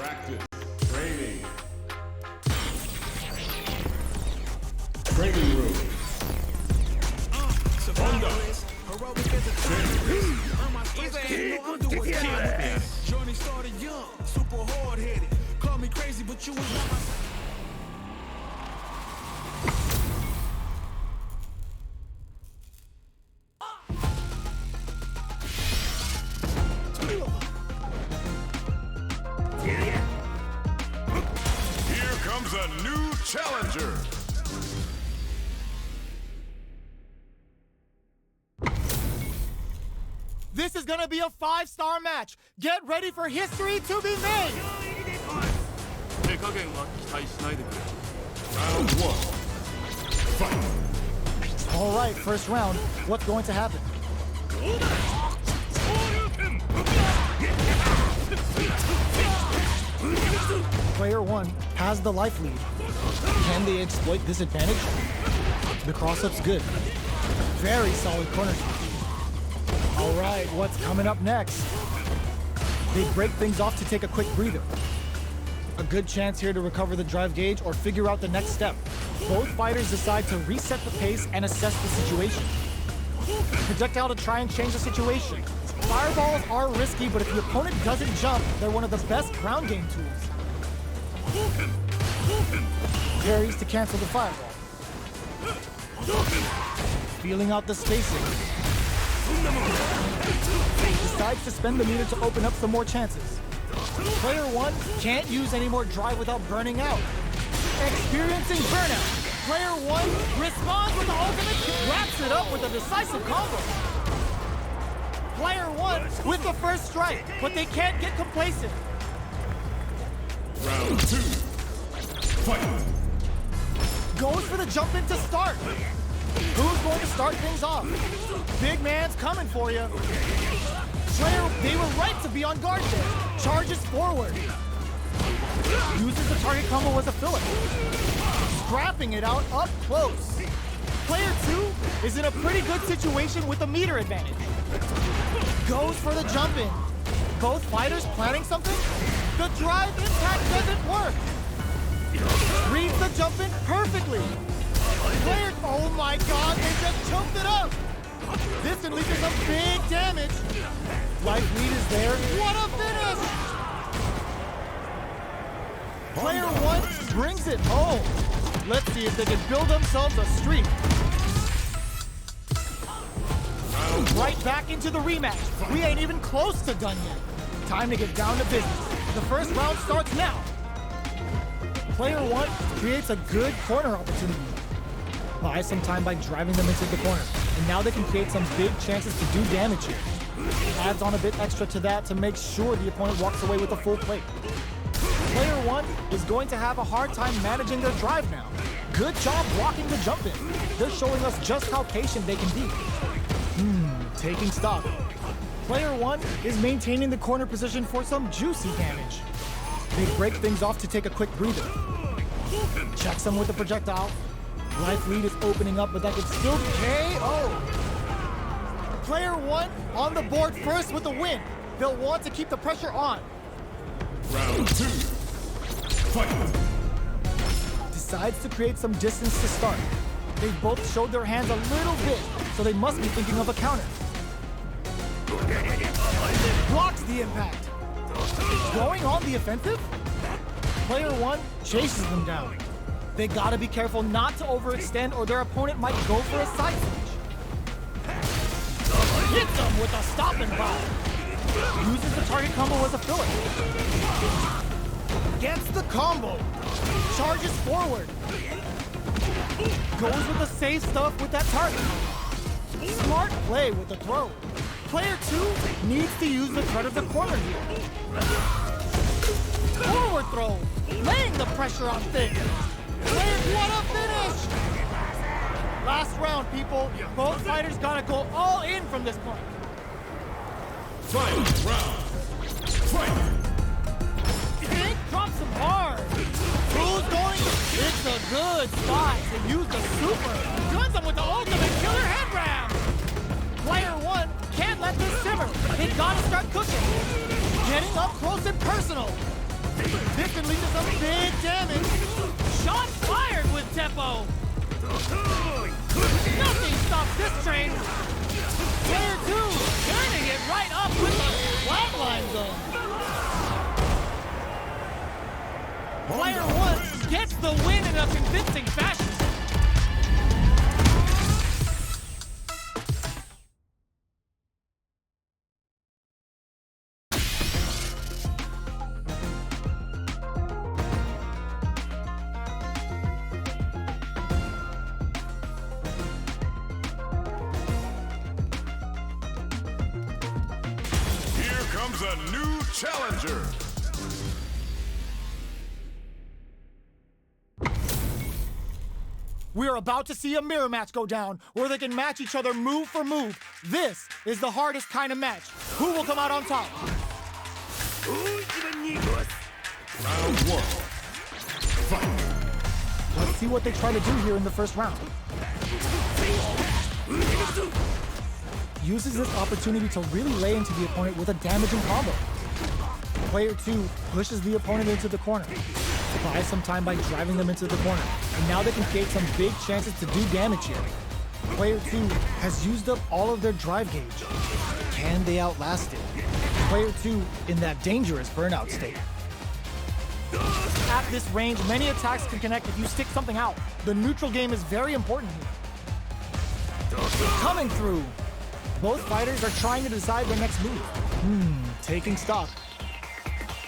Practice. Training. Training room. Honda. Journey started young, super hard-headed. Call me crazy, but you was not my... Here comes a new challenger. This is gonna be a 5-star match. Get ready for history to be made. Round 1. Fight. All right, first round. What's going to happen? Player 1 has the life lead. Can they exploit this advantage? The cross-up's good. Very solid corner. All right, what's coming up next? They break things off to take a quick breather. A good chance here to recover the drive gauge or figure out the next step. Both fighters decide to reset the pace and assess the situation. Projectile to try and change the situation. Fireballs are risky, but if the opponent doesn't jump, they're one of the best ground game tools. Parries to cancel the fireball. Feeling out the spacing. Decides to spend the meter to open up some more chances. Player 1 can't use any more drive without burning out. Experiencing burnout. Player 1 responds with the ultimate, wraps it up with a decisive combo. Player 1 with the first strike, but they can't get complacent. Round 2. Fight. Goes for the jump in to start. Who's going to start things off? Big man's coming for you. Player, they were right to be on guard there. Charges forward. Uses the target combo as a filler. Scrapping it out up close. Player 2 is in a pretty good situation with a meter advantage. Goes for the jump in. Both fighters planning something? The drive impact doesn't work. Reads the jump in perfectly. Player, oh my god, they just choked it up. This can lead to some big damage. Life lead is there. What a finish! Player 1 brings it home. Let's see if they can build themselves a streak. Right back into the rematch. We ain't even close to done yet. Time to get down to business. The first round starts now. Player 1 creates a good corner opportunity. Buys some time by driving them into the corner. And now they can create some big chances to do damage here. Adds on a bit extra to that to make sure the opponent walks away with a full plate. Player 1 is going to have a hard time managing their drive now. Good job blocking the jump in. They're showing us just how patient they can be. Taking stock. Player 1 is maintaining the corner position for some juicy damage. They break things off to take a quick breather. Checks them with the projectile. Life lead is opening up, but that could still be KO. Player 1 on the board first with the win. They'll want to keep the pressure on. Round 2. Fight. Decides to create some distance to start. They've both showed their hands a little bit, so they must be thinking of a counter. Blocks the impact. Going on the offensive? Player 1 chases them down. They gotta be careful not to overextend or their opponent might go for a side switch. Hits them with a stopping block. Uses the target combo as a filler. Gets the combo. Charges forward. Goes with the safe stuff with that target. Smart play with the throw. Player 2 needs to use the threat of the corner here. Forward throw. Laying the pressure on things. Player, what a finish! Last round, people. Both fighters gotta go all in from this point. Final round. Fight. Pink drops him hard. Who's going? It's a good spot to use the super. Guns him with the ultimate killer head ram. Player 1 can't let this simmer. They gotta start cooking. Getting up close and personal. This can lead to some big damage. Shot fired with tempo. Nothing stops this train. Player 2 turning it right up with the flatline zone. Player 1 gets the win in a convincing fashion. Here comes a new challenger. We are about to see a mirror match go down, where they can match each other move for move. This is the hardest kind of match. Who will come out on top? Round 1. Fight. Let's see what they try to do here in the first round. Uses this opportunity to really lay into the opponent with a damaging combo. Player 2 pushes the opponent into the corner. Buys some time by driving them into the corner. And now they can create some big chances to do damage here. Player 2 has used up all of their drive gauge. Can they outlast it? Player 2 in that dangerous burnout state. At this range, many attacks can connect if you stick something out. The neutral game is very important here. Coming through. Both fighters are trying to decide their next move. Taking stock.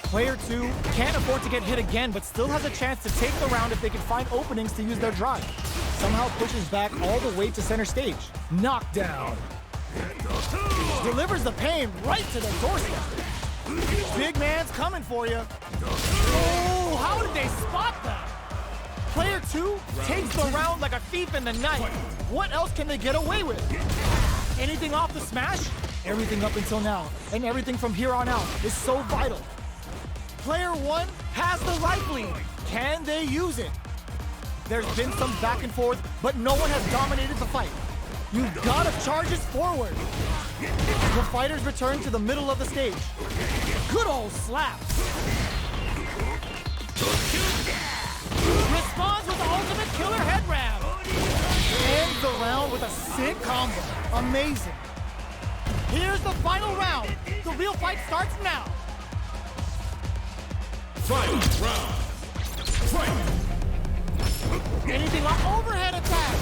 Player 2 can't afford to get hit again, but still has a chance to take the round if they can find openings to use their drive. Somehow pushes back all the way to center stage. Knockdown. Delivers the pain right to the doorstep. Big man's coming for you. Oh, how did they spot that? Player 2 takes the round like a thief in the night. What else can they get away with? Anything off the smash? Everything up until now, and everything from here on out is so vital. Player 1 has the life lead. Can they use it? There's been some back and forth, but no one has dominated the fight. You've got to charge us forward. The fighters return to the middle of the stage. Good old slap. Responds with the ultimate killer head ram. Ends the round with a sick combo. Amazing. Here's the final round. The real fight starts now. Fight. Round. Fight. Anything on overhead attack.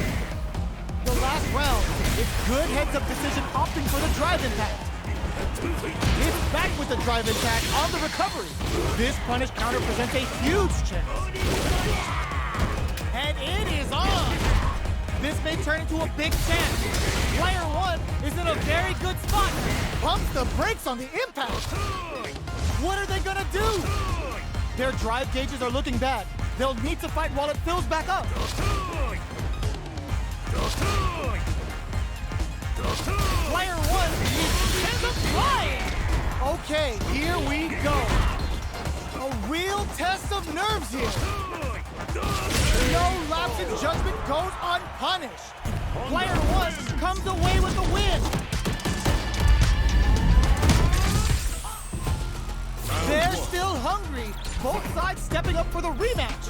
The last round. It's good heads-up decision opting for the drive impact. It's back with the drive impact on the recovery. This punish counter presents a huge chance. And it is on. This may turn into a big chance. Player 1 is in a very good spot. Pumps the brakes on the impact. What are they gonna do? Their drive gauges are looking bad. They'll need to fight while it fills back up. Player 1 is flying. Okay, here we go. A real test of nerves here. No lapse in judgment goes unpunished. Player 1 comes away with the win. They're still hungry. Both sides stepping up for the rematch.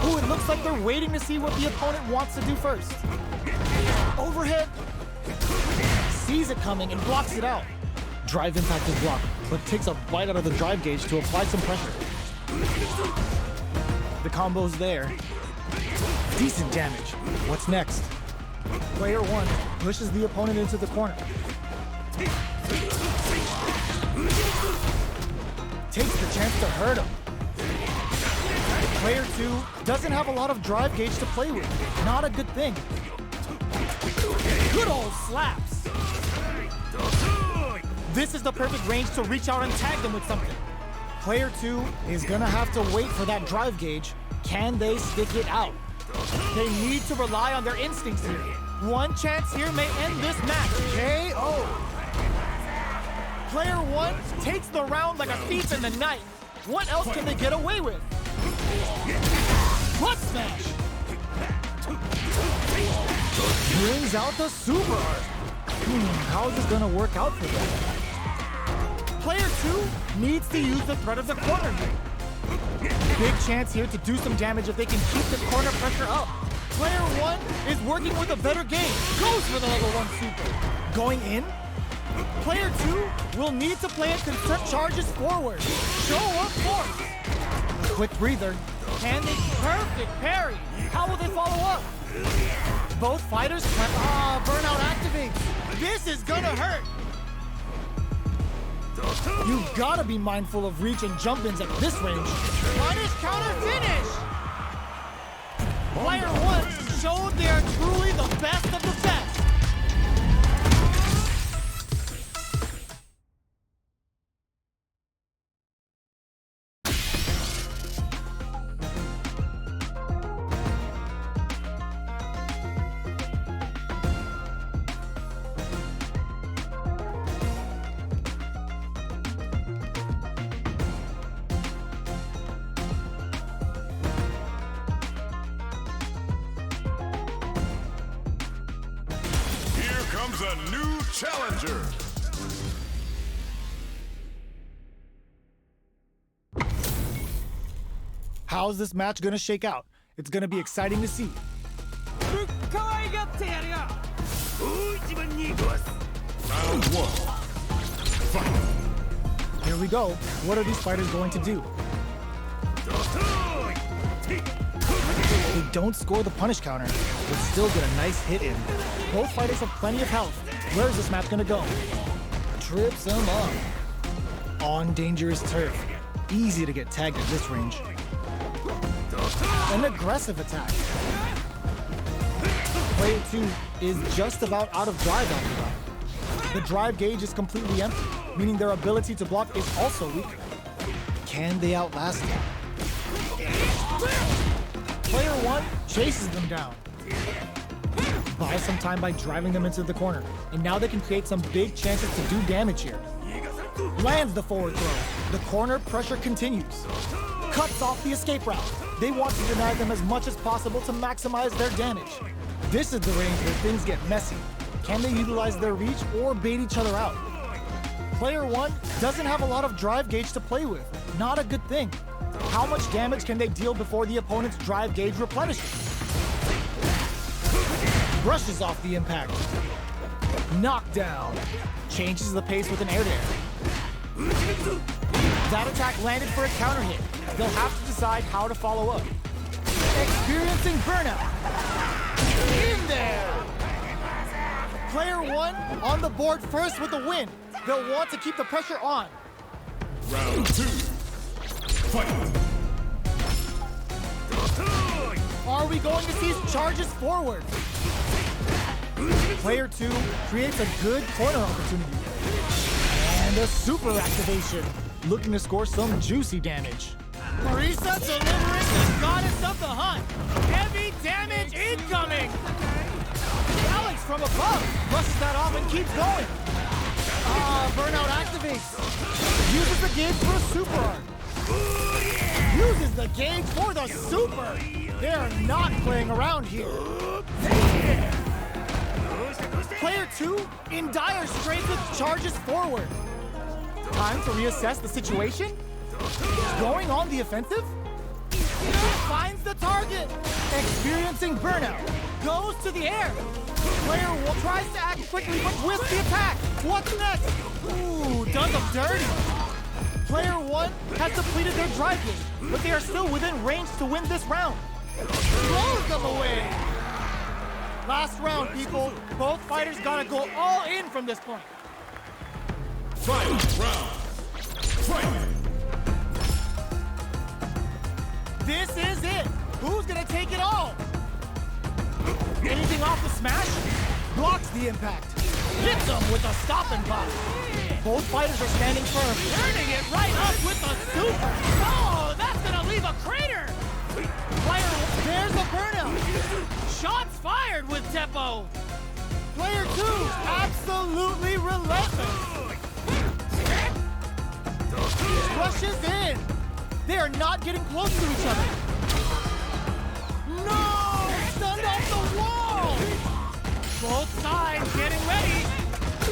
Ooh, it looks like they're waiting to see what the opponent wants to do first. Overhead. Sees it coming and blocks it out. Drive impact is blocked, but takes a bite out of the drive gauge to apply some pressure. The combo's there. Decent damage. What's next? Player 1 pushes the opponent into the corner. Takes the chance to hurt him. Player 2 doesn't have a lot of drive gauge to play with. Not a good thing. Good old slaps. This is the perfect range to reach out and tag them with something. Player 2 is gonna have to wait for that drive gauge. Can they stick it out? They need to rely on their instincts here. One chance here may end this match. KO. Player 1 takes the round like a thief in the night. What else can they get away with? Butt smash. Brings out the super art. How is this gonna work out for them? Player 2 needs to use the threat of the corner here. Big chance here to do some damage if they can keep the corner pressure up. Player 1 is working with a better game. Goes for the level 1 super. Going in. Player 2 will need to play it concert charges forward. Show up force. Quick breather. And a perfect parry. How will they follow up? Both fighters burnout activates. This is gonna hurt. You've gotta be mindful of reach and jump-ins at this range. Punish counter finish! Player 1 showed they are truly the best of the best. Comes a new challenger. How's this match gonna shake out? It's gonna be exciting to see. Round 1. Fight. Here we go. What are these fighters going to do? They don't score the punish counter, but still get a nice hit in. Both fighters have plenty of health. Where is this match gonna go? Trips him up. On dangerous turf. Easy to get tagged at this range. An aggressive attack. Player 2 is just about out of drive after that. The drive gauge is completely empty, meaning their ability to block is also weaker. Can they outlast it? Player 1 chases them down. Buys some time by driving them into the corner, and now they can create some big chances to do damage here. Lands the forward throw. The corner pressure continues. Cuts off the escape route. They want to deny them as much as possible to maximize their damage. This is the range where things get messy. Can they utilize their reach or bait each other out? Player 1 doesn't have a lot of drive gauge to play with. Not a good thing. How much damage can they deal before the opponent's drive gauge replenishes? Brushes off the impact. Knockdown. Changes the pace with an air dare. That attack landed for a counter hit. They'll have to decide how to follow up. Experiencing burnout. In there! Player 1 on the board first with a win. They'll want to keep the pressure on. Round 2. Fight. Are we going to see charges forward? Player 2 creates a good corner opportunity. And a super activation, looking to score some juicy damage. Marisa delivering the goddess of the hunt. Heavy damage incoming. Alex from above brushes that off and keeps going. Burnout activates. Uses the gauge for a super art. Uses the gauge for the super. They are not playing around here. Player 2 in dire straits with charges forward. Time to reassess the situation. Going on the offensive. Finds the target. Experiencing burnout. Goes to the air. Player 1 tries to act quickly but whiffs the attack. What's next? Ooh, does them dirty. Player 1 has depleted their drive gauge, but they are still within range to win this round. Throws them away. Last round, people. Both fighters gotta go all in from this point. Final round. Fight. This is it. Who's gonna take it all? Anything off the smash? Blocks the impact. Hits them with a stop and pop. Both fighters are standing firm. Turning it right up with the super. Oh, that's gonna leave a crater. Player, there's a burnout. Shots fired with Teppo. Player 2, absolutely relentless. Rushes in. They are not getting close to each other. No! Stunned off the wall! Both sides getting ready.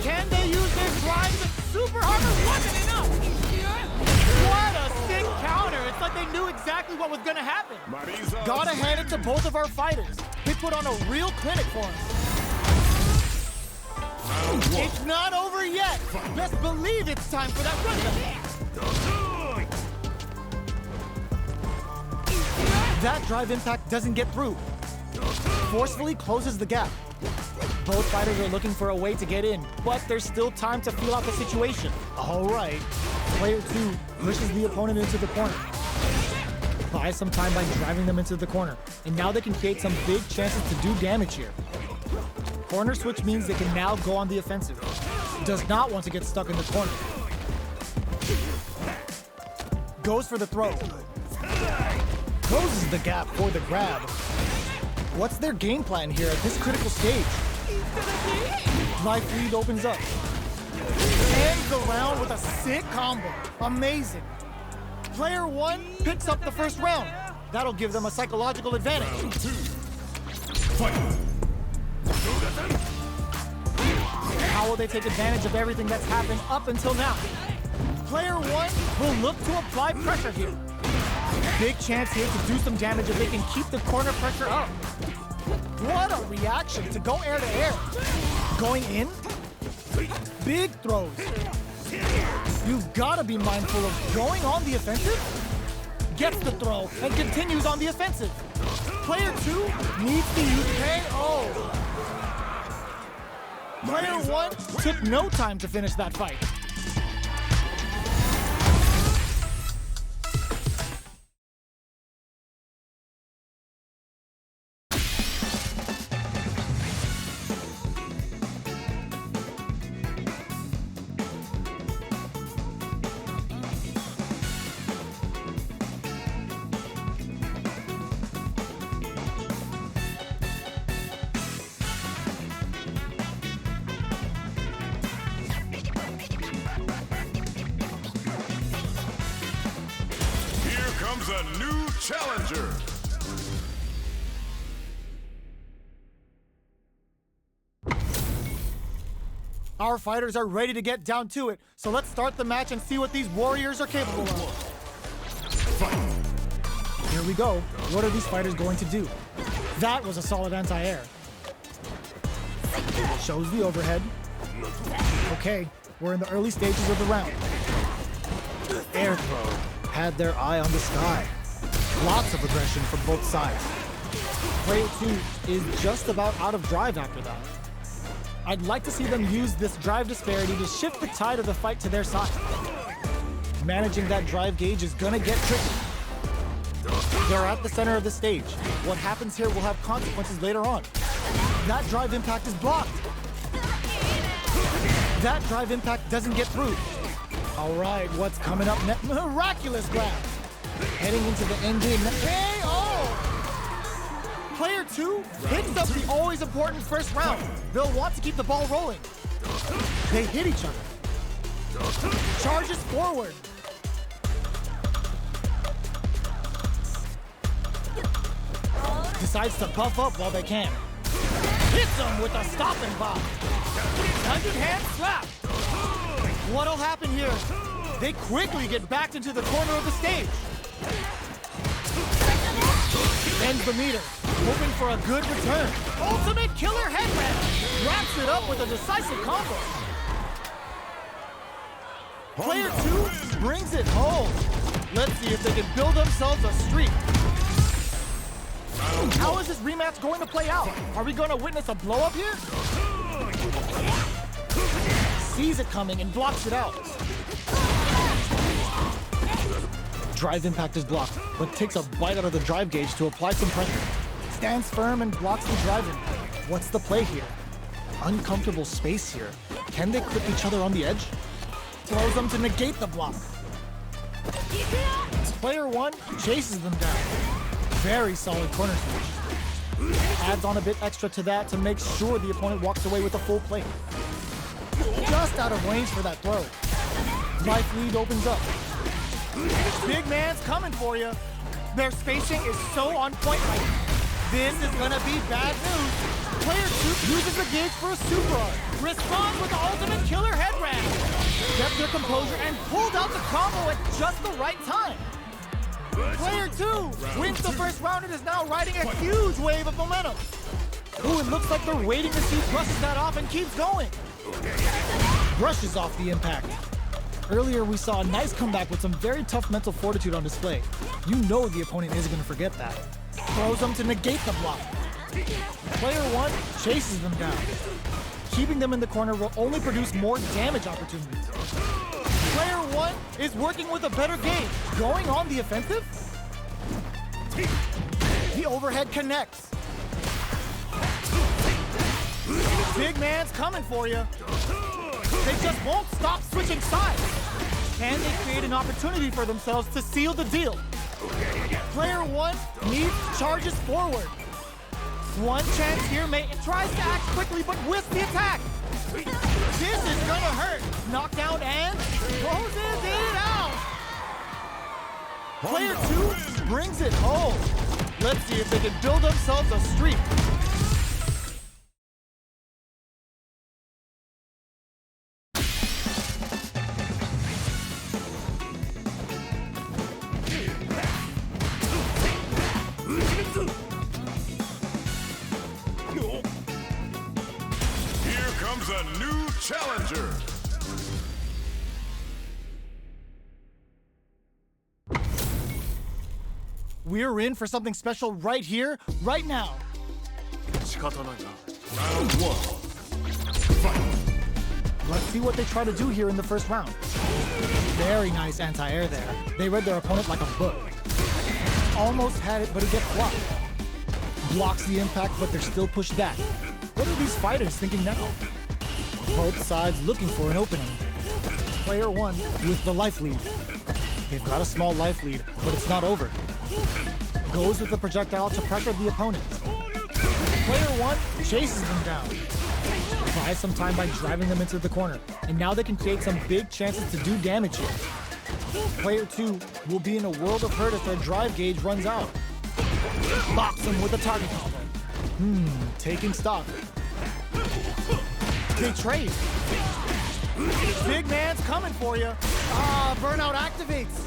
Can they use their drive? Super armor wasn't enough. like they knew exactly what was gonna happen. Mariza. Gotta hand it to both of our fighters. They put on a real clinic for us. Round one. It's not over yet. Best believe it's time for that rundown. That drive impact doesn't get through. Forcefully closes the gap. Both fighters are looking for a way to get in, but there's still time to feel out the situation. All right. Player 2 pushes the opponent into the corner. Buys some time by driving them into the corner. And now they can create some big chances to do damage here. Corner switch means they can now go on the offensive. Does not want to get stuck in the corner. Goes for the throw. Closes the gap for the grab. What's their game plan here at this critical stage? Life lead opens up. Ends the round with a sick combo. Amazing. Player 1 picks up the first round. That'll give them a psychological advantage. Round two. Fight. How will they take advantage of everything that's happened up until now? Player 1 will look to apply pressure here. Big chance here to do some damage if they can keep the corner pressure up. What a reaction to go air to air. Going in? Big throws. You've got to be mindful of going on the offensive. Gets the throw and continues on the offensive. Player 2 needs to use KO. Player 1 took no time to finish that fight. Comes a new challenger. Our fighters are ready to get down to it, so let's start the match and see what these warriors are capable of. Fight. Here we go. What are these fighters going to do? That was a solid anti-air. Shows the overhead. Okay, we're in the early stages of the round. Air throw. Had their eye on the sky. Lots of aggression from both sides. Player 2 is just about out of drive after that. I'd like to see them use this drive disparity to shift the tide of the fight to their side. Managing that drive gauge is gonna get tricky. They're at the center of the stage. What happens here will have consequences later on. That drive impact is blocked. That drive impact doesn't get through. All right, what's coming up next? Miraculous grab. Heading into the end game. KO! Player 2 picks up the always important first round. They'll want to keep the ball rolling. They hit each other. Charges forward. Decides to buff up while they can. Hits them with a stopping bomb. 100-hand slap. What'll happen here? They quickly get backed into the corner of the stage. Ends the meter, hoping for a good return. Ultimate killer headband. Wraps it up with a decisive combo. Player 2 brings it home. Let's see if they can build themselves a streak. How is this rematch going to play out? Are we going to witness a blow-up here? Sees it coming and blocks it out. Drive impact is blocked, but takes a bite out of the drive gauge to apply some pressure. Stands firm and blocks the drive impact. What's the play here? Uncomfortable space here. Can they clip each other on the edge? Throws them to negate the block. Player 1 chases them down. Very solid corner switch. Adds on a bit extra to that to make sure the opponent walks away with a full plate. Just out of range for that throw. Life lead opens up. Big man's coming for you. Their spacing is so on point right now. This is gonna be bad news. Player 2 uses the gauge for a super art. Responds with the ultimate killer headband. Kept their composure and pulled out the combo at just the right time. Player 2 wins the first round and is now riding a huge wave of momentum. Ooh, it looks like they're waiting to see brushes that off and keeps going. Brushes off the impact. Earlier, we saw a nice comeback with some very tough mental fortitude on display. You know the opponent isn't going to forget that. Throws them to negate the block. Player 1 chases them down. Keeping them in the corner will only produce more damage opportunities. Player 1 is working with a better game. Going on the offensive? The overhead connects. Big man's coming for you. They just won't stop switching sides. Can they create an opportunity for themselves to seal the deal? Player 1 needs charges forward. One chance here, mate. It tries to act quickly, but whiffs the attack. This is gonna hurt. Knockdown and closes it out. Player 2 brings it home. Let's see if they can build themselves a streak. Here comes a new challenger. We're in for something special right here, right now. Round 1. Fight. Let's see what they try to do here in the first round. Very nice anti-air there. They read their opponent like a book. Almost had it, but it gets blocked. Blocks the impact, but they're still pushed back. What are these fighters thinking now? Both sides looking for an opening. Player 1 with the life lead. They've got a small life lead, but it's not over. Goes with the projectile to pressure the opponent. Player 1 chases them down. Buys some time by driving them into the corner, and now they can create some big chances to do damage here. Player 2 will be in a world of hurt if their drive gauge runs out. Locks him with a target combo. Taking stock. They trade. Big man's coming for you. Burnout activates.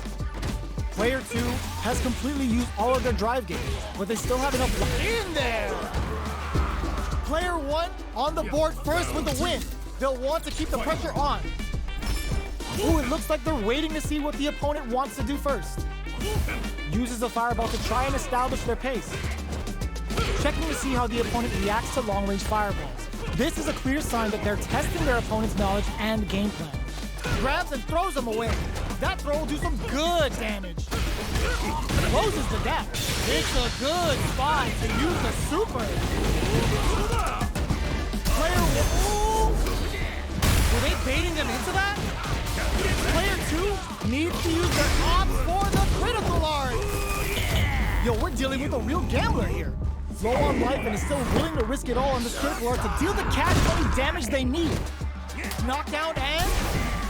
Player 2 has completely used all of their drive gauge, but they still have enough in there. Player 1 on the board first with the win. They'll want to keep the pressure on. Ooh, it looks like they're waiting to see what the opponent wants to do first. Uses a fireball to try and establish their pace. Checking to see how the opponent reacts to long-range fireballs. This is a clear sign that they're testing their opponent's knowledge and game plan. Grabs and throws them away. That throw will do some good damage. Closes the gap. It's a good spot to use the super. Player 1. Were they baiting them into that? Player 2 needs to use their ops for the critical art. Yo, we're dealing with a real gambler here. Low on life and is still willing to risk it all on this critical art to deal the cash money damage they need. Knockdown and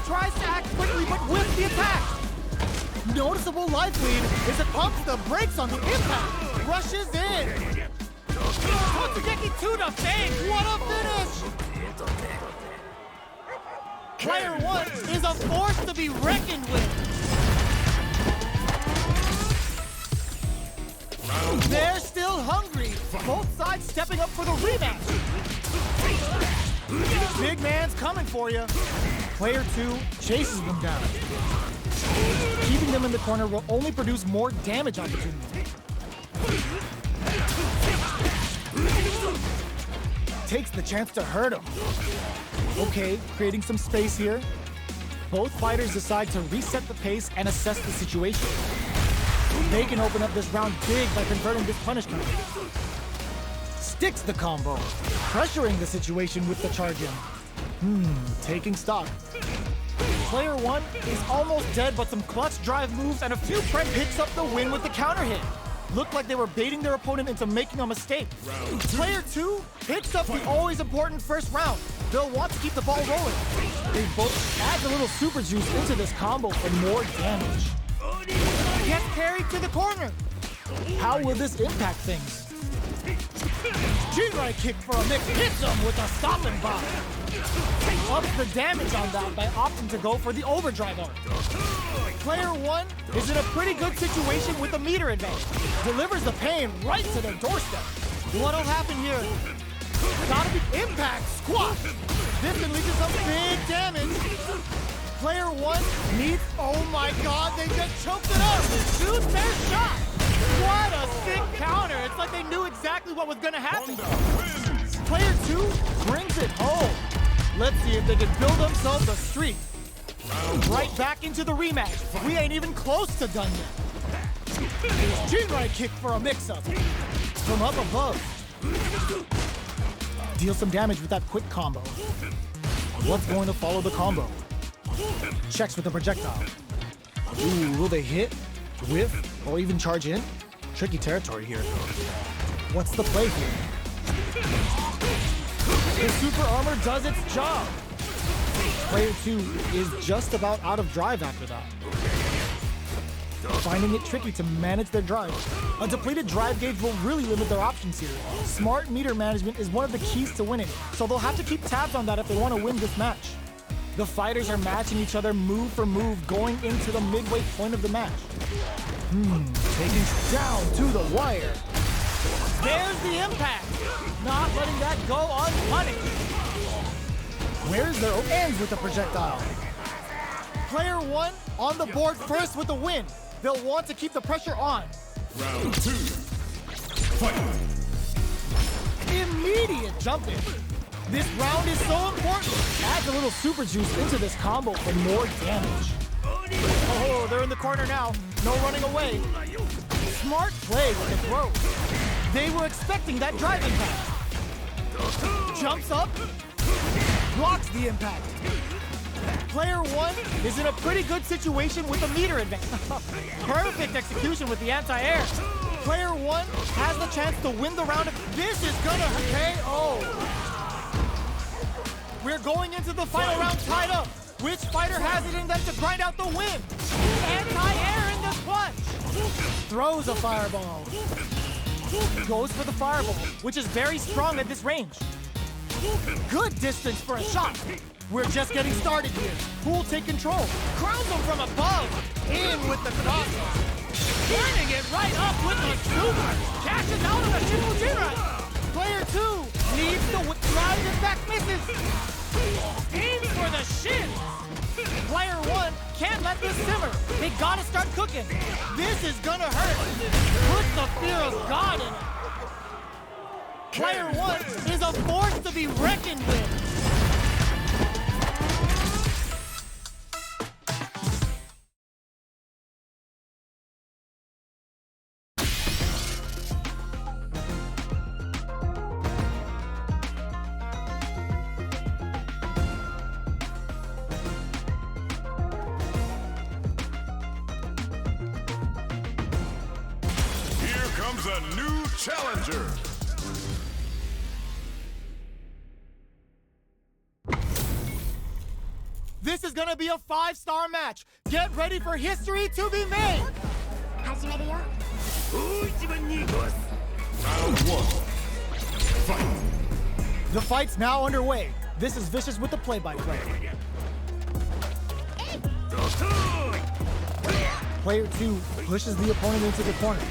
tries to act quickly but whiffs the attack. Noticeable life lead as it pumps the brakes on the impact. Rushes in. Totsugeki to the face. What a finish! Player 1 is a force to be reckoned with. They're still hungry. Both sides stepping up for the rematch. Big man's coming for you. Player 2 chases them down. Keeping them in the corner will only produce more damage opportunities. Takes the chance to hurt him. Okay, creating some space here. Both fighters decide to reset the pace and assess the situation. They can open up this round big by converting this punish counter. Sticks the combo, pressuring the situation with the charge in. Taking stock. Player 1 is almost dead, but some clutch drive moves and a few picks up the win with the counter hit. Looked like they were baiting their opponent into making a mistake. Player 2 picks up the always important first round. They'll want to keep the ball rolling. They both add a little super juice into this combo for more damage. Gets carried to the corner. How will this impact things? G-Right right kick for a mix. Hits him with a stopping bomb. Ups the damage on that by opting to go for the overdrive arc. Player 1 is in a pretty good situation with a meter advantage. Delivers the pain right to their doorstep. What'll happen here? Gotta be impact squash. This can lead to some big damage. Player 1 needs, oh my god, they just choked it up. Choose their shot. What a sick counter. It's like they knew exactly what was gonna happen. Player 2 brings it home. Let's see if they can build themselves a streak. Right back into the rematch. We ain't even close to done yet. Here's right kick for a mix-up. From up above. Deal some damage with that quick combo. What's going to follow the combo? Checks with the projectile. Ooh, will they hit, whiff, or even charge in? Tricky territory here. What's the play here? The super armor does its job. Player 2 is just about out of drive after that. Finding it tricky to manage their drive. A depleted drive gauge will really limit their options here. Smart meter management is one of the keys to winning, so they'll have to keep tabs on that if they want to win this match. The fighters are matching each other move for move going into the midway point of the match. Taking down to the wire. There's the impact. Not letting that go unpunished. Where's their ends with the projectile? Player 1 on the board first with the win. They'll want to keep the pressure on. Round 2. Fight. Immediate jump in. This round is so important. Adds a little super juice into this combo for more damage. Oh, they're in the corner now. No running away. Smart play with the throw. They were expecting that drive impact. Jumps up. Blocks the impact. Player 1 is in a pretty good situation with a meter advantage. Perfect execution with the anti-air. Player 1 has the chance to win the round. This is gonna KO. We're going into the final round tied up. Which fighter has it in them to grind out the win? Anti-air in the clutch. Throws a fireball. Goes for the fireball, which is very strong at this range. Good distance for a shot. We're just getting started here. Who will take control? Crowns him from above. In with the cross. Turning it right up with the super. Cashes out of the Shimujira. Player 2 needs to drive it back, misses. Aims for the shin. Player 1 can't let this simmer. They gotta start cooking. This is gonna hurt. Put the fear of God in it. Player 1 is a force to be reckoned with. Comes a new challenger. This is gonna be a 5-star match. Get ready for history to be made. Round 1. Fight. The fight's now underway. This is Vicious with the play-by-play. Player 2 pushes the opponent into the corner.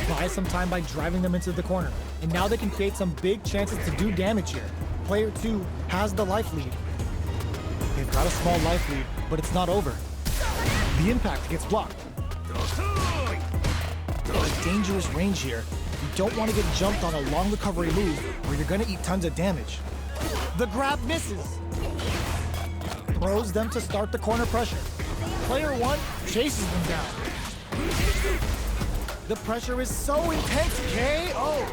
Buys some time by driving them into the corner. And now they can create some big chances to do damage here. Player 2 has the life lead. They've got a small life lead, but it's not over. The impact gets blocked. A dangerous range here. You don't want to get jumped on a long recovery move where you're going to eat tons of damage. The grab misses. Throws them to start the corner pressure. Player 1 chases them down. The pressure is so intense, KO!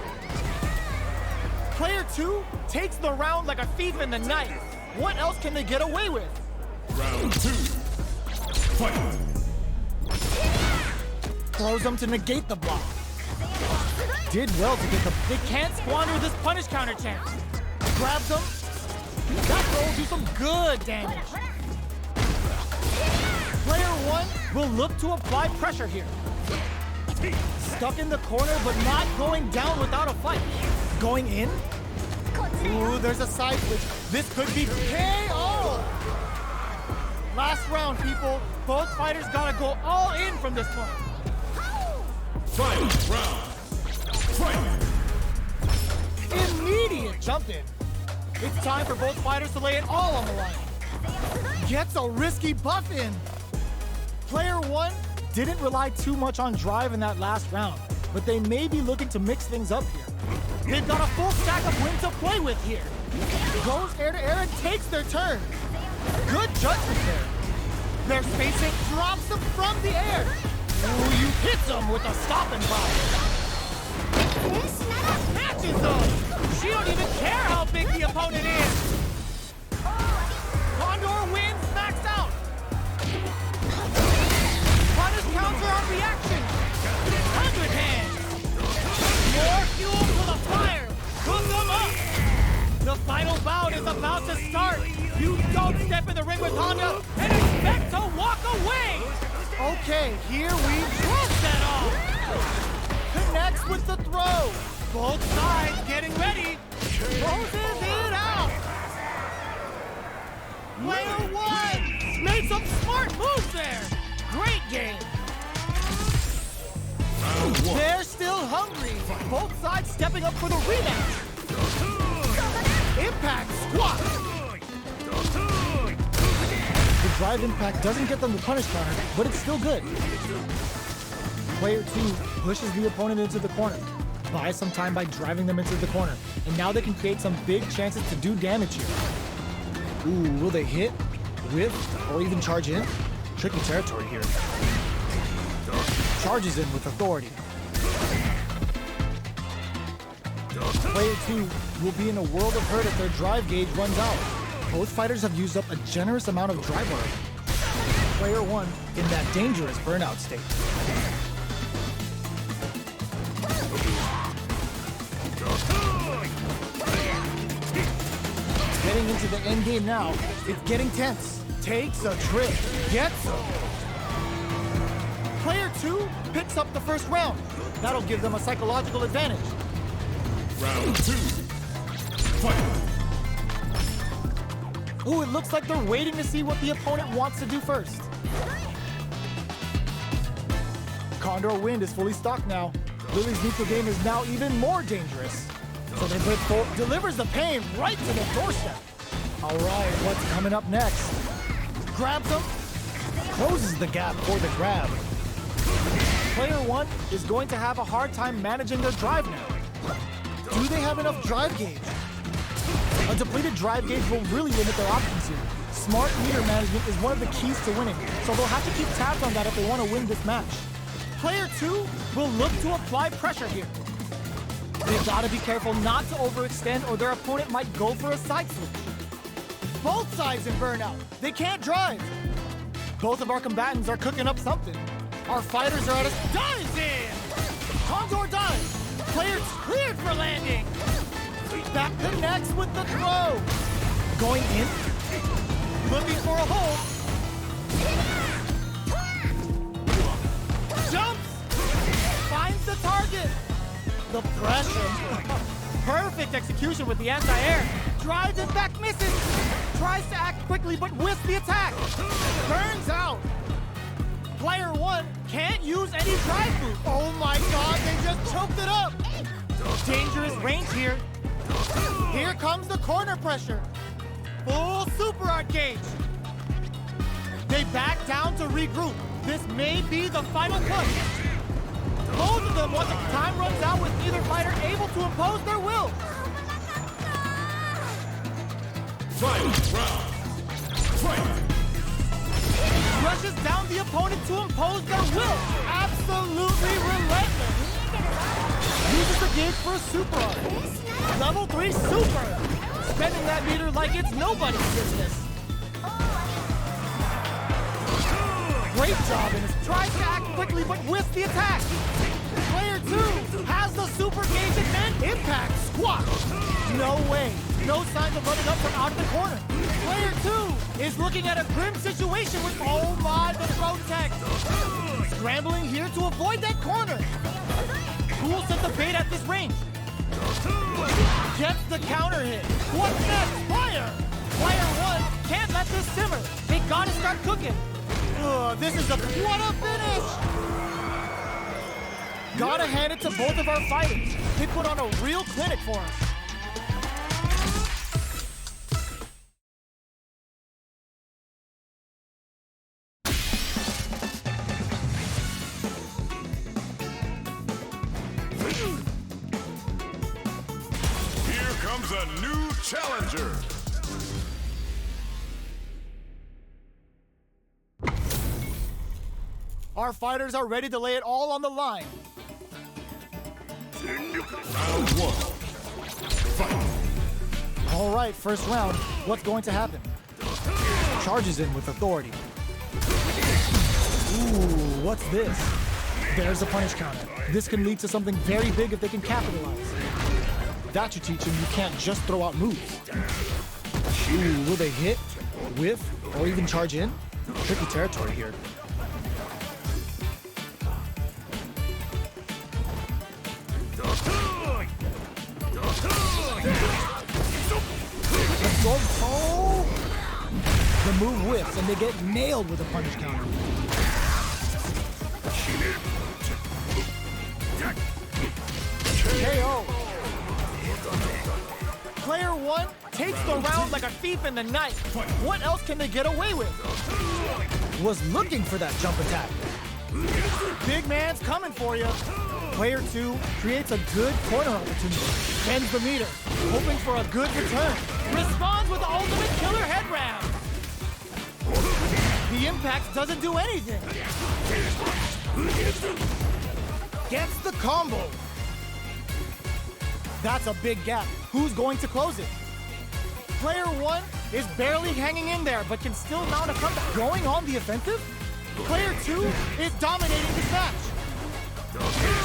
Player 2 takes the round like a thief in the night. What else can they get away with? Round 2. Fight. Throws them to negate the block. Did well to get the... They can't squander this punish counter chance. Grabs them. That throw will do some good damage. Player 1 will look to apply pressure here. Stuck in the corner, but not going down without a fight. Going in? Ooh, there's a side switch. This could be KO! Last round, people. Both fighters gotta go all in from this point. Final round. Fight. Immediate jump in. It's time for both fighters to lay it all on the line. Gets a risky buff in. Player one didn't rely too much on drive in that last round, but they may be looking to mix things up here. They've got a full stack of wind to play with here. Goes air to air and takes their turn. Good judgment there. Their spacing drops them from the air. Ooh, you hit them with a stop and pop. Matches them. She don't even care how big the opponent is. Condor wins maxed out. Punish counter on reaction. 100 hands. More fuel for the fire. Cook them up. The final bout is about to start. You don't step in the ring with Honda and expect to walk away. Okay, here we close that off. Connects with the throw. Both sides getting ready. Closes it out. Player one made some smart moves there. Great game. Round one. They're still hungry. Both sides stepping up for the rematch. Impact squat. The drive impact doesn't get them the punish counter, but it's still good. Player two pushes the opponent into the corner. Buys some time by driving them into the corner. And now they can create some big chances to do damage here. Ooh, will they hit, whiff, or even charge in? Tricky territory here. Charges in with authority. Player two will be in a world of hurt if their drive gauge runs out. Both fighters have used up a generous amount of drive already. Player one in that dangerous burnout state. Getting into the end game now, it's getting tense. Takes a trip, gets him. Player two picks up the first round. That'll give them a psychological advantage. Round two. Fight. Ooh, it looks like they're waiting to see what the opponent wants to do first. Condor Wind is fully stocked now. Lily's neutral game is now even more dangerous. So they delivers the pain right to the doorstep. All right, what's coming up next? Grabs him, closes the gap for the grab. Player one is going to have a hard time managing their drive now. Do they have enough drive gauge? A depleted drive gauge will really limit their options here. Smart meter management is one of the keys to winning, so they'll have to keep tabs on that if they want to win this match. Player two will look to apply pressure here. They've got to be careful not to overextend or their opponent might go for a side switch. Both sides in burnout. They can't drive. Both of our combatants are cooking up something. Our fighters are at a dives in. Condor dives. Players cleared for landing. That connects with the throw. Going in. Looking for a hold. Jumps. Finds the target. The pressure. Perfect execution with the anti-air. Drives it back, misses. Tries to act quickly, but whiffs the attack. Burns out. Player one can't use any drive move. Oh my god, they just choked it up. Dangerous range here. Here comes the corner pressure. Full super art gauge. They back down to regroup. This may be the final push. Both of them, once the time runs out, with either fighter able to impose their will. Final round. Fight. Rushes down the opponent to impose their will. Absolutely relentless. Uses the gauge for a super art. Level 3 super. Spending that meter like it's nobody's business. Great job, and tries to act quickly but whiffs the attack. Player 2 has the super gauge and then impact squat. No way. No signs of running up from out of the corner. Player 2 is looking at a grim situation with, oh my, the throw tech. Scrambling here to avoid that corner. Who will set the bait at this range? Gets the counter hit. What's next? Fire! Player one can't let this simmer. They gotta start cooking. Ugh, this is what a finish! Gotta hand it to both of our fighters. They put on a real clinic for us. Here comes a new challenger. Our fighters are ready to lay it all on the line. Round one. Fight. All right, first round. What's going to happen? Charges in with authority. Ooh, what's this? There's a punish counter. This can lead to something very big if they can capitalize. That should teach them you can't just throw out moves. Ooh, will they hit, whiff, or even charge in? Tricky territory here. Oh! The move whiffs and they get nailed with a punish counter. KO. Player one takes the round like a thief in the night. What else can they get away with? Was looking for that jump attack. Big man's coming for you. Player two creates a good corner opportunity. Bends the meter, hoping for a good return. Responds with the ultimate killer head round. The impact doesn't do anything. Gets the combo. That's a big gap. Who's going to close it? Player one is barely hanging in there, but can still mount a comeback. Going on the offensive? Player two is dominating this match.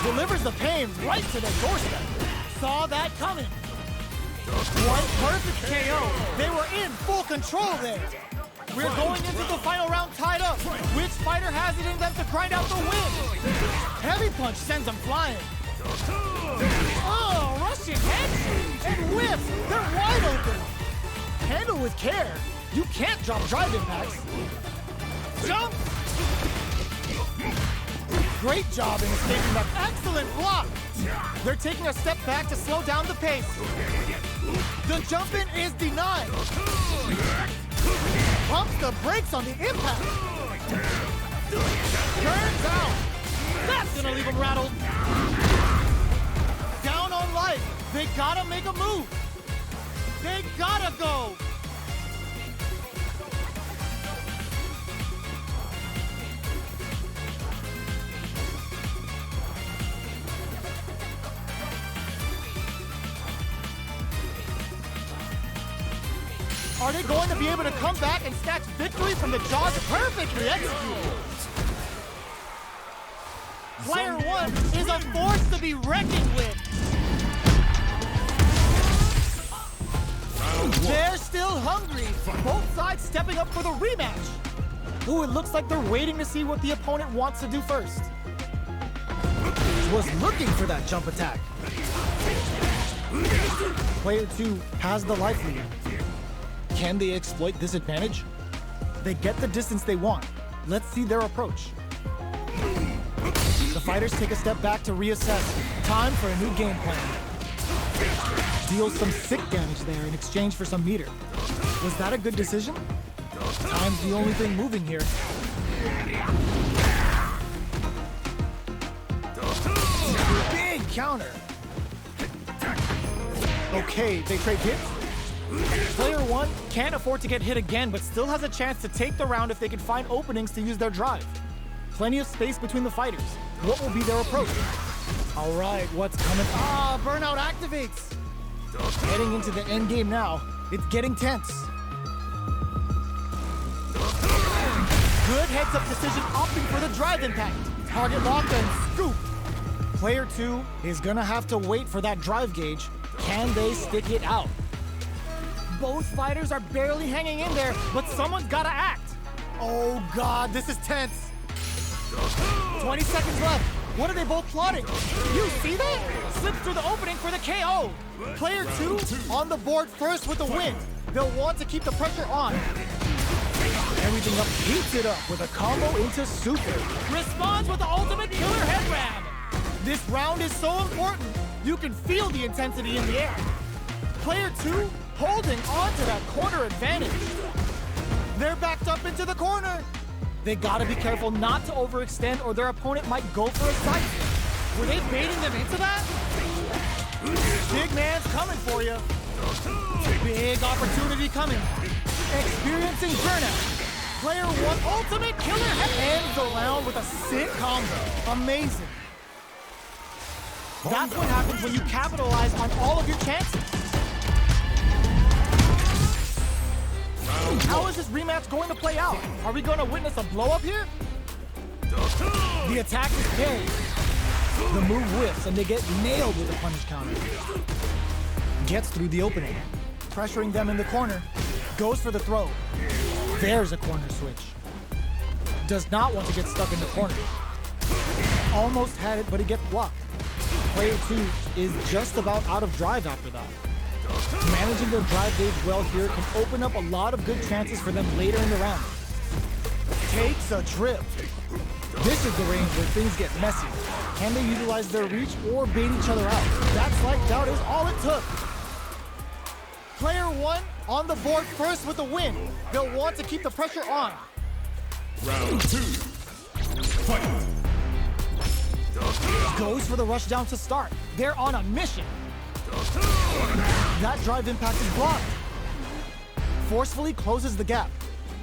Delivers the pain right to the doorstep. Saw that coming. One perfect KO. They were in full control there. We're going into the final round tied up. Which fighter has it in them to grind out the win? Heavy punch sends them flying. Oh, Russian head And whiffs. They're wide open. Handle with care. You can't drop drive impacts. jump. Great job in escaping that. Excellent block. They're taking a step back to slow down the pace. The jump in is denied. Pumps the brakes on the impact. Turns out. That's gonna leave him rattled. Down on life. They gotta make a move. They gotta go. Are they going to be able to come back and snatch victory from the jaws perfectly executed? Player one is a force to be reckoned with. They're still hungry. Both sides stepping up for the rematch. Ooh, it looks like they're waiting to see what the opponent wants to do first. Was looking for that jump attack. Player two has the life lead. Can they exploit this advantage? They get the distance they want. Let's see their approach. The fighters take a step back to reassess. Time for a new game plan. Deals some sick damage there in exchange for some meter. Was that a good decision? Time's the only thing moving here. Big counter. Okay, they trade hits. Player one can't afford to get hit again, but still has a chance to take the round if they can find openings to use their drive. Plenty of space between the fighters. What will be their approach? All right, what's coming? Ah, burnout activates. Heading into the end game now. It's getting tense. Good heads-up decision, opting for the drive impact. Target lock and scoop. Player two is gonna have to wait for that drive gauge. Can they stick it out? Both fighters are barely hanging in there, but someone's gotta act. Oh God, this is tense. 20 seconds left. What are they both plotting? You see that? Slips through the opening for the KO. Player 2 on the board first with the win. They'll want to keep the pressure on. Everything up, heats it up with a combo into super. Responds with the ultimate killer head ram. This round is so important. You can feel the intensity in the air. Player 2 holding on to that corner advantage. They're backed up into the corner. They gotta be careful not to overextend or their opponent might go for a side switch. Were they baiting them into that? Big man's coming for you. Big opportunity coming. Experiencing burnout. Player 1 ultimate killer ends the round with a sick combo. Amazing. That's what happens when you capitalize on all of your chances. How is this rematch going to play out? Are we going to witness a blow-up here? The attack is carried. The move whips and they get nailed with a punish counter. Gets through the opening. Pressuring them in the corner. Goes for the throw. There's a corner switch. Does not want to get stuck in the corner. Almost had it, but it gets blocked. Player 2 is just about out of drive after that. Managing their drive gauge well here can open up a lot of good chances for them later in the round. Takes a trip. This is the range where things get messy. Can they utilize their reach or bait each other out? That slight doubt is all it took. Player 1 on the board first with a win. They'll want to keep the pressure on. Round 2. Fight. Goes for the rush down to start. They're on a mission. That drive impact is blocked. Forcefully closes the gap.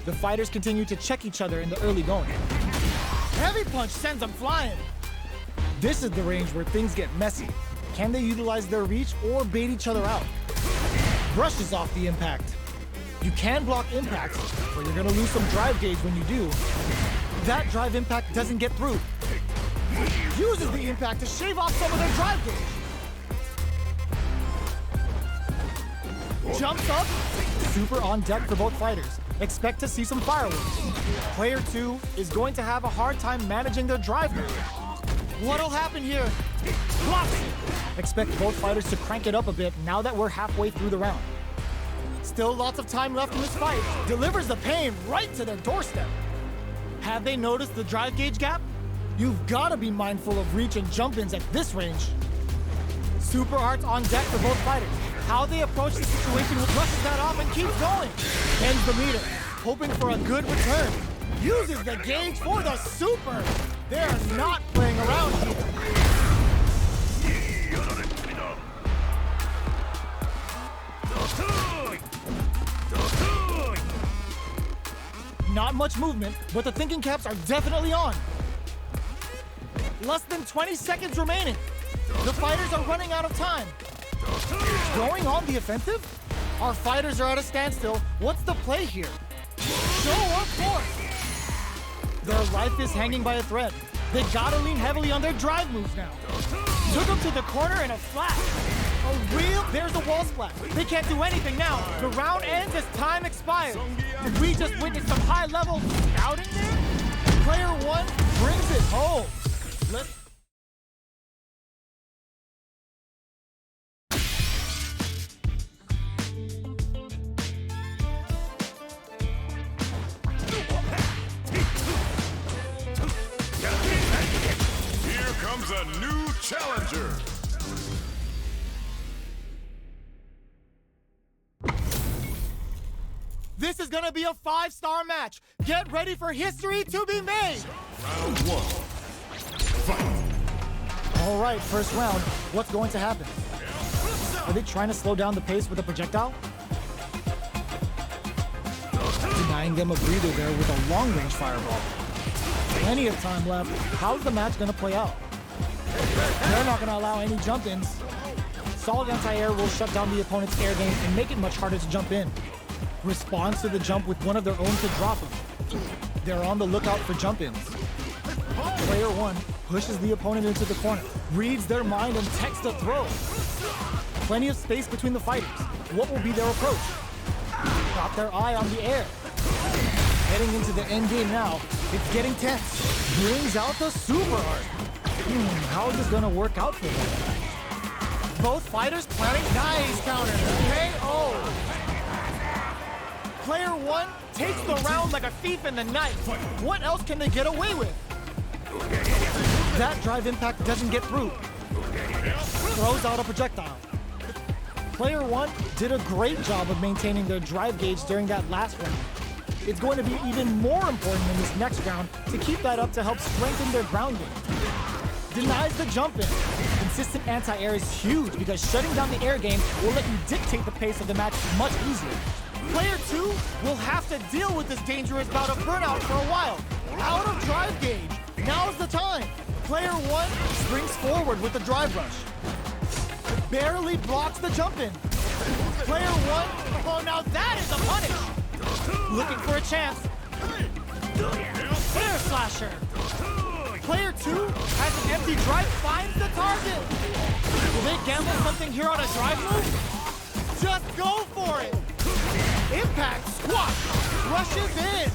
The fighters continue to check each other in the early going. Heavy punch sends them flying. This is the range where things get messy. Can they utilize their reach or bait each other out? Brushes off the impact. You can block impacts, but you're gonna lose some drive gauge when you do. That drive impact doesn't get through. Uses the impact to shave off some of their drive gauge. Jumps up. Super on deck for both fighters. Expect to see some fireworks. Player 2 is going to have a hard time managing their drive now. What'll happen here? Blocks it. Expect both fighters to crank it up a bit now that we're halfway through the round. Still lots of time left in this fight. Delivers the pain right to their doorstep. Have they noticed the drive gauge gap? You've got to be mindful of reach and jump-ins at this range. Super arts on deck for both fighters. How they approach the situation brushes that off and keeps going. Ends the meter, hoping for a good return. Uses the gauge for the super. They're not playing around here. Not much movement, but the thinking caps are definitely on. Less than 20 seconds remaining. The fighters are running out of time. Going on the offensive? Our fighters are at a standstill. What's the play here? Show of force. Their life is hanging by a thread. They gotta lean heavily on their drive moves now. Took them to the corner in a flash. There's a wall splash. They can't do anything now. The round ends as time expires. Did we just witness some high-level scouting there? Player 1 brings it home. Here comes a new challenger. This is gonna be a 5-star match. Get ready for history to be made. Round 1. Fight. All right, first round. What's going to happen? Are they trying to slow down the pace with a projectile? Denying them a breather there with a long-range fireball. Plenty of time left. How's the match gonna play out? They're not gonna allow any jump-ins. Solid anti-air will shut down the opponent's air game and make it much harder to jump in. Responds to the jump with one of their own to drop him. They're on the lookout for jump-ins. Player 1 pushes the opponent into the corner, reads their mind and texts a throw. Plenty of space between the fighters. What will be their approach? Got their eye on the air. Heading into the end game now. It's getting tense. Brings out the super art. How is this gonna work out for them? Both fighters planning nice counter. KO. Player one takes the round like a thief in the night. What else can they get away with? That drive impact doesn't get through. Throws out a projectile. Player one did a great job of maintaining their drive gauge during that last round. It's going to be even more important in this next round to keep that up to help strengthen their ground game. Denies the jump in. Consistent anti-air is huge because shutting down the air game will let you dictate the pace of the match much easier. Player two will have to deal with this dangerous bout of burnout for a while. Out of drive gauge. Now's the time. Player one springs forward with the drive rush. Barely blocks the jump in. Player one, oh now that is a punish. Looking for a chance. Air slasher. Player two has an empty drive, finds the target. Will they gamble something here on a drive move? Just go for it. Impact, squash, rushes in.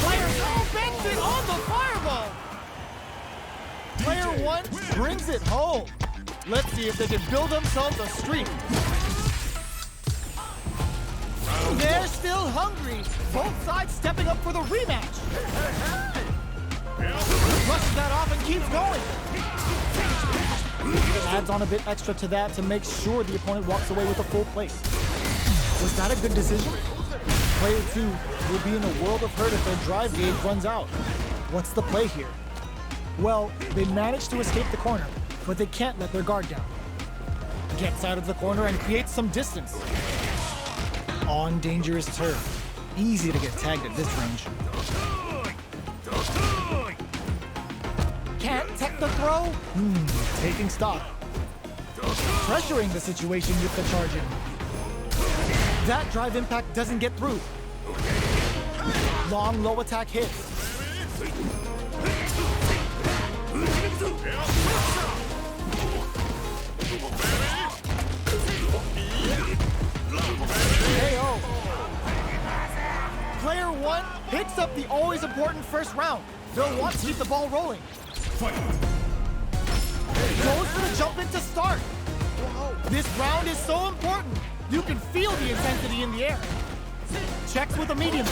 Player two banks it on the fireball. Player one brings it home. Let's see if they can build themselves a streak. They're still hungry. Both sides stepping up for the rematch. Rushes that off and keeps going. Adds on a bit extra to that to make sure the opponent walks away with a full plate. Was that a good decision? Player two will be in a world of hurt if their drive gauge runs out. What's the play here? Well, they managed to escape the corner, but they can't let their guard down. Gets out of the corner and creates some distance. On dangerous turf. Easy to get tagged at this range. Can't tech the throw? Taking stock. Pressuring the situation with the charge in. That drive impact doesn't get through. Long low attack hits. KO. Player one picks up the always important first round. They'll want to keep the ball rolling. Goes for the jump in to start. This round is so important. You can feel the intensity in the air. Checks with a medium.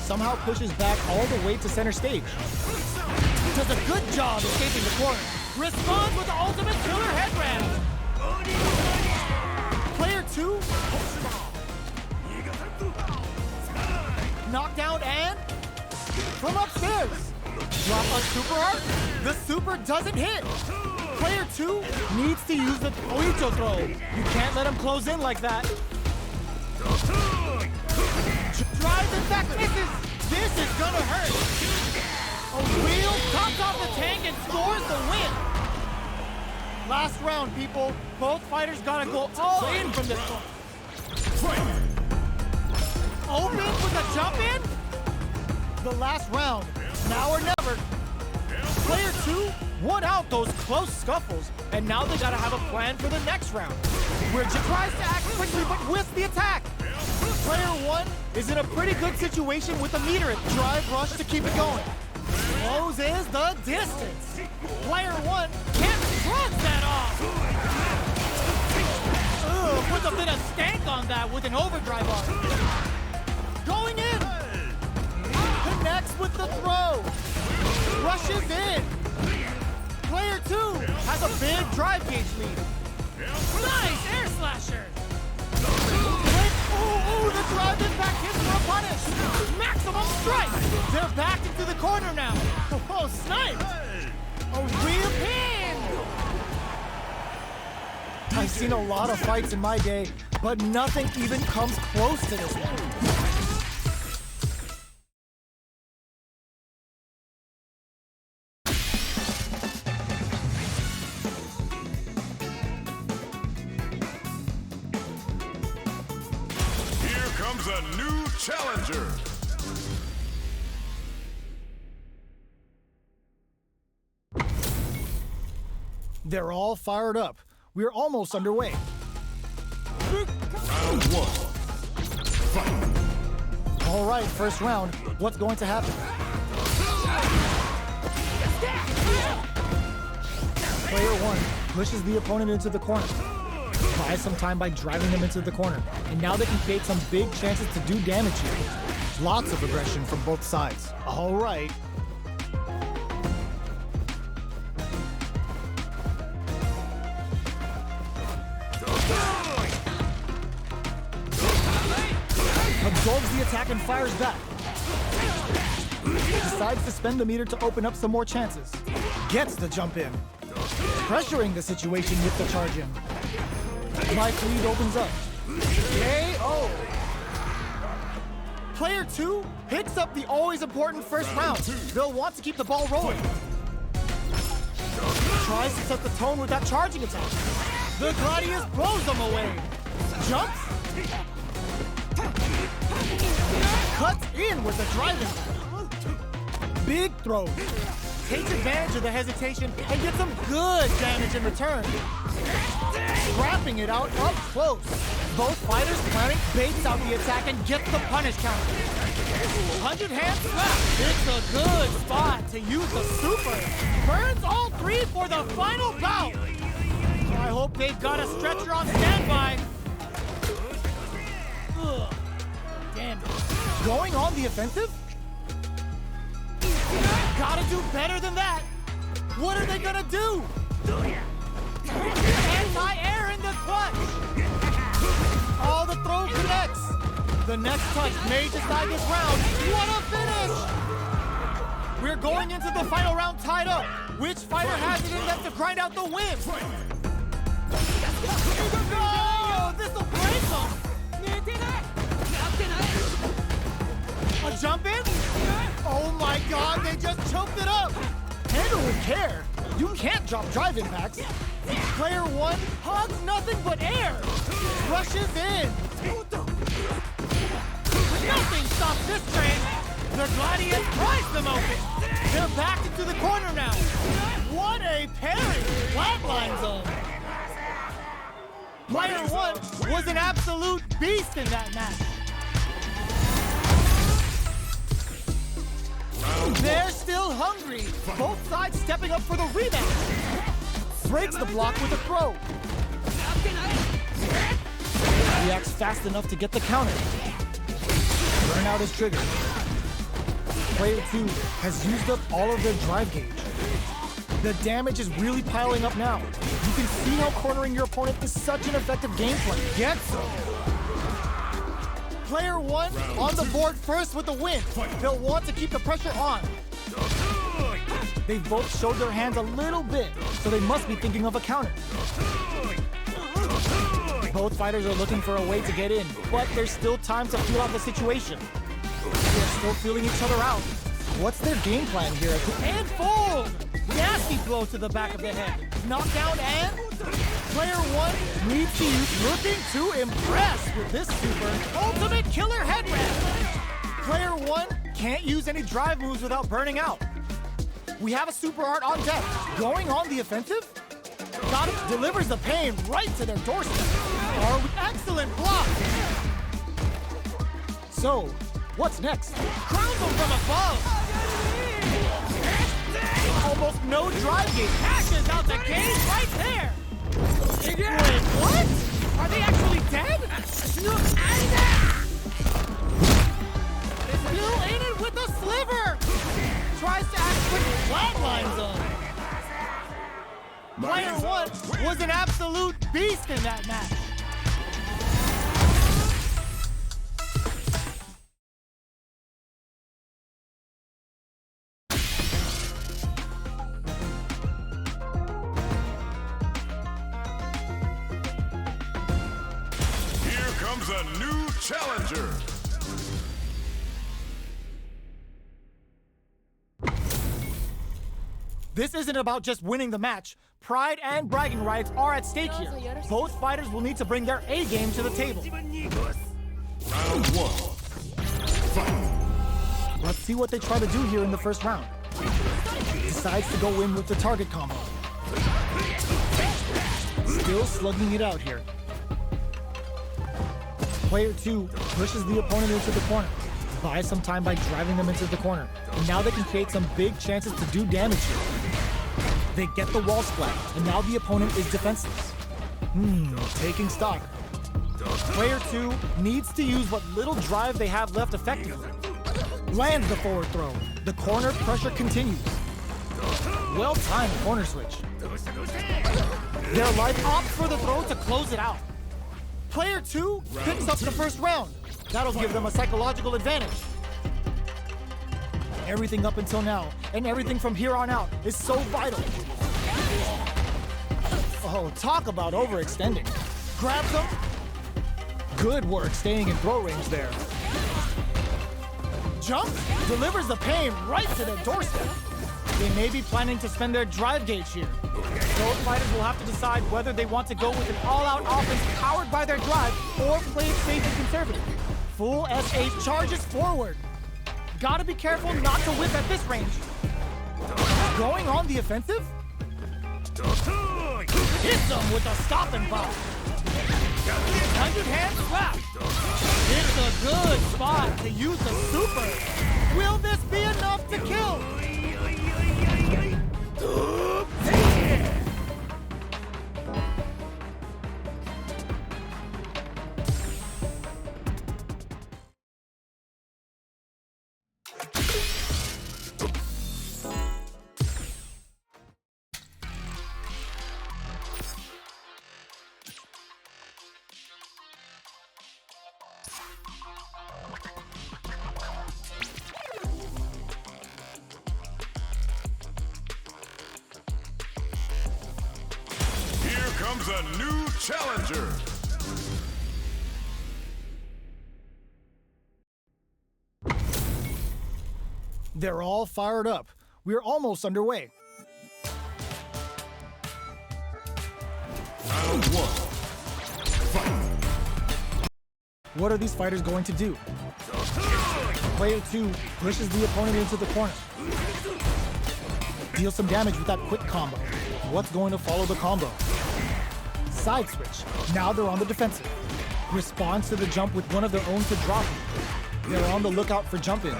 Somehow pushes back all the way to center stage. Does a good job escaping the corner. Responds with the ultimate killer headband. Player two. Knockdown and from upstairs. Drop a super art. The super doesn't hit. Player two needs to use the Oicho throw. You can't let him close in like that. Drives and back misses. This is gonna hurt. A wheel comes off the tank and scores the win. Last round, people. Both fighters gotta go all in from this one. Open with a jump in. The last round. Now or never. Player two won out those close scuffles, and now they gotta have a plan for the next round. Where Jim tries to act quickly but whiffs the attack. Player one is in a pretty good situation with a meter at drive rush to keep it going. Closes the distance. Player one can't shrug that off. Puts a bit of stank on that with an overdrive arm. Going in. Connects with the throw. Rushes in. Player two has a big drive gauge lead. Nice air slasher. Ooh, the drive impact hits for a punish. Maximum strike. They're back into the corner now. Oh, snipe. A real pin. I've seen a lot of fights in my day, but nothing even comes close to this one. A new challenger. They're all fired up. We're almost underway. Round one. Fight. All right, first round. What's going to happen? Player 1 pushes the opponent into the corner. Buys some time by driving them into the corner. And now they can create some big chances to do damage here. Lots of aggression from both sides. All right. Absorbs the attack and fires back. Decides to spend the meter to open up some more chances. Gets the jump in. Pressuring the situation with the charge in. Life lead opens up. KO! Player 2 picks up the always important first round. They'll want to keep the ball rolling. Tries to set the tone with that charging attack. The Gladius blows them away. Jumps. Cuts in with the driving. Big throw. Takes advantage of the hesitation and gets some good damage in return. Scrapping it out up close. Both fighters planning, baits out the attack and gets the punish counter. 100 hand slap. It's a good spot to use the super. Burns all three for the final bout. I hope they've got a stretcher on standby. Ugh. Damn it. Going on the offensive? Gotta do better than that. What are they gonna do? Anti-air in the clutch. Oh, the throw connects. The next touch may decide this round. What a finish! We're going into the final round tied up. Which fighter has it in them to grind out the win? No! This'll break them! A jump in? Oh my god, they just choked it up! Handle with care. You can't drop drive impacts. Player 1 hogs nothing but air. Rushes in. Nothing stops this train. The Gladius pries them open. They're back into the corner now. What a parry. Flatline zone. Player 1 was an absolute beast in that match. They're still hungry. Both sides stepping up for the rematch. Breaks the block with a throw. Reacts fast enough to get the counter. Burnout is triggered. Player 2 has used up all of their drive gauge. The damage is really piling up now. You can see how cornering your opponent is such an effective gameplay. Gets them. Player 1 on the board first with the win. They'll want to keep the pressure on. They've both showed their hands a little bit, so they must be thinking of a counter. Both fighters are looking for a way to get in, but there's still time to feel out the situation. They're still feeling each other out. What's their game plan here? And fold! Nasty blow to the back of the head. Knockdown and... Player 1 needs to use looking to impress with this super ultimate killer headband. Player 1 can't use any drive moves without burning out. We have a super art on deck. Going on the offensive? Got it. Delivers the pain right to their doorstep. Excellent block. So, what's next? Crowns them from above. Almost no drive gauge. Pashes out the cage right there. Wait, what? Are they actually dead? Still in it with a sliver. Tries to act quick flatline zone. Player 1 was an absolute beast in that match. Here comes a new challenger. This isn't about just winning the match. Pride and bragging rights are at stake here. Both fighters will need to bring their A game to the table. Round 1. Fight. Let's see what they try to do here in the first round. Decides to go in with the target combo. Still slugging it out here. Player 2 pushes the opponent into the corner. Buys some time by driving them into the corner. And now they can create some big chances to do damage here. They get the wall splat, and now the opponent is defenseless. Taking stock. Player 2 needs to use what little drive they have left effectively. Lands the forward throw. The corner pressure continues. Well-timed corner switch. Their life opts for the throw to close it out. Player 2 picks up the first round. That'll give them a psychological advantage. Everything up until now, and everything from here on out, is so vital. Oh, talk about overextending. Grabs them. Good work staying in throw range there. Jumps, delivers the pain right to their doorstep. They may be planning to spend their drive gauge here. Both fighters will have to decide whether they want to go with an all-out offense powered by their drive or play it safe and conservative. Full S8 charges forward. Gotta be careful not to whip at this range. Going on the offensive? Hits them with a stop and pop. 100-hand slap. It's a good spot to use the super. Will this be enough to kill? Comes a new challenger. They're all fired up. We're almost underway. Round 1. Fight. What are these fighters going to do? Player 2 pushes the opponent into the corner. Deals some damage with that quick combo. What's going to follow the combo? Side switch. Now they're on the defensive. Responds to the jump with one of their own to drop. They're on the lookout for jump-ins.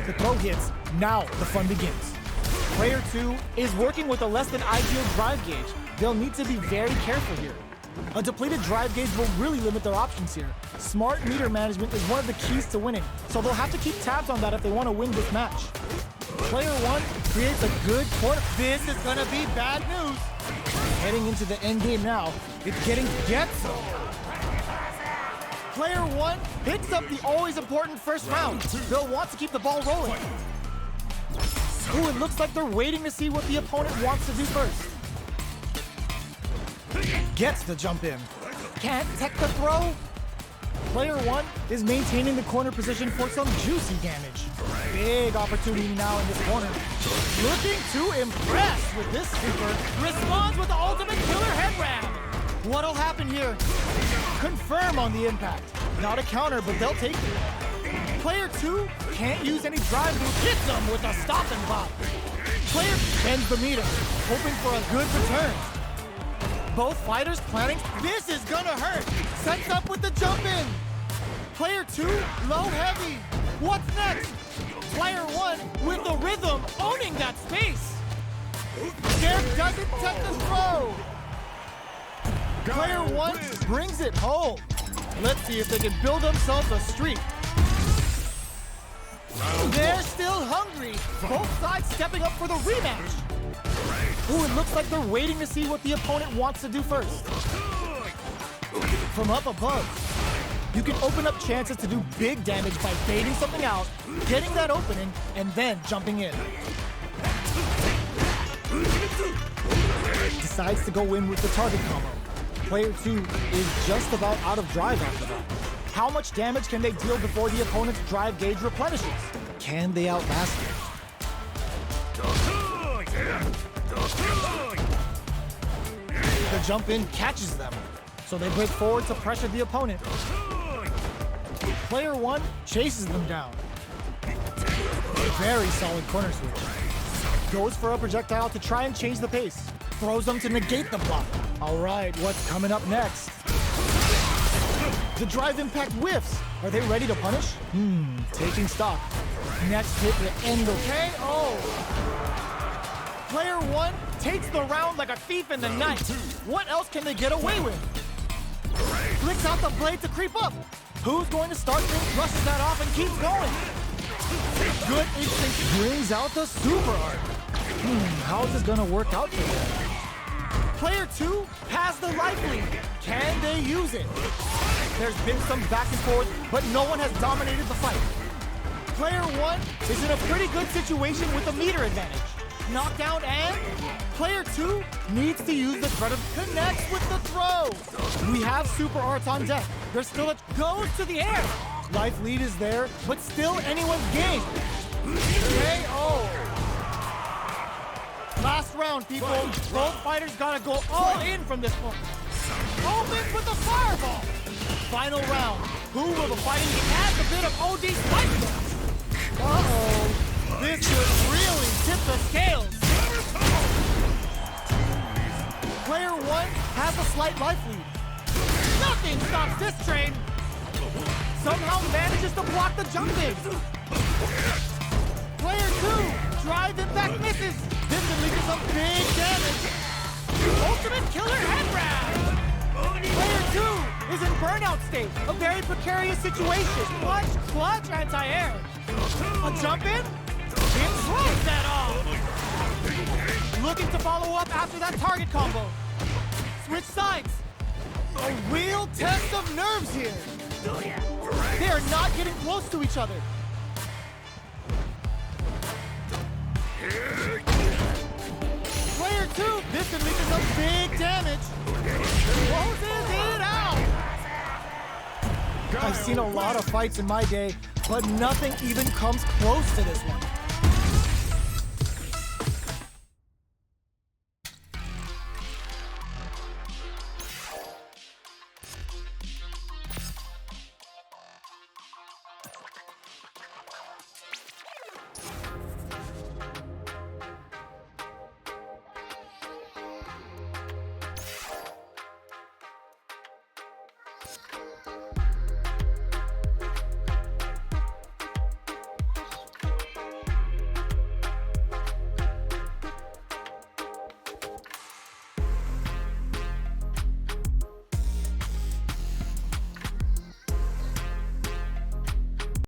The throw hits. Now the fun begins. Player 2 is working with a less than ideal drive gauge. They'll need to be very careful here. A depleted drive gauge will really limit their options here. Smart meter management is one of the keys to winning, so they'll have to keep tabs on that if they want to win this match. Player 1 creates a good corner. This is gonna be bad news. Heading into the end game now, it's getting gets them. Player 1 picks up the always important first round. They'll want to keep the ball rolling. Ooh, it looks like they're waiting to see what the opponent wants to do first. Gets the jump in. Can't tech the throw. Player 1 is maintaining the corner position for some juicy damage. Big opportunity now in this corner. Looking to impress with this super. Responds with the ultimate killer head ram. What'll happen here? Confirm on the impact. Not a counter, but they'll take it. Player 2 can't use any drive move. Hits them with a stop and pop. Player bends the meter, hoping for a good return. Both fighters planning. This is gonna hurt. Sets up with the jump in. Player 2, low heavy. What's next? Player 1 with the rhythm, owning that space. Derek doesn't tech the throw. Player 1 brings it home. Let's see if they can build themselves a streak. They're still hungry. Both sides stepping up for the rematch. Ooh, it looks like they're waiting to see what the opponent wants to do first. From up above, you can open up chances to do big damage by baiting something out, getting that opening, and then jumping in. Decides to go in with the target combo. Player 2 is just about out of drive after that. How much damage can they deal before the opponent's drive gauge replenishes? Can they outlast it? The jump in catches them, so they break forward to pressure the opponent. Player 1 chases them down. Very solid corner switch. Goes for a projectile to try and change the pace. Throws them to negate the block. All right, what's coming up next? The drive impact whiffs. Are they ready to punish? Taking stock. Next hit to end okay. Oh. Player 1 takes the round like a thief in the night. What else can they get away with? Flicks out the blade to creep up. Who's going to start things? Rushes that off and keeps going. Good instinct brings out the super art. How is this gonna work out for them? Player 2 has the life lead. Can they use it? There's been some back and forth, but no one has dominated the fight. Player 1 is in a pretty good situation with a meter advantage. Knockdown and player 2 needs to use the threat of connects with the throw. We have super arts on deck. There's still a goes to the air. Life lead is there, but still anyone's game. KO. Last round, people. Both fighters gotta go all in from this point. Opens with a fireball. Final round. Who will the fighting add a bit of OD spice to? Uh-oh. This could really tip the scales. Player 1 has a slight life lead. Nothing stops this train. Somehow manages to block the jump in. Player 2, drive impact misses. This can lead to some big damage. Ultimate killer head grab. Player 2 is in burnout state, a very precarious situation. Clutch, anti-air. A jump in? It throws that off. Looking to follow up after that target combo. Switch sides. A real test of nerves here. They are not getting close to each other. Player 2, this can lead to some big damage. Closes it out. I've seen a lot of fights in my day, but nothing even comes close to this one.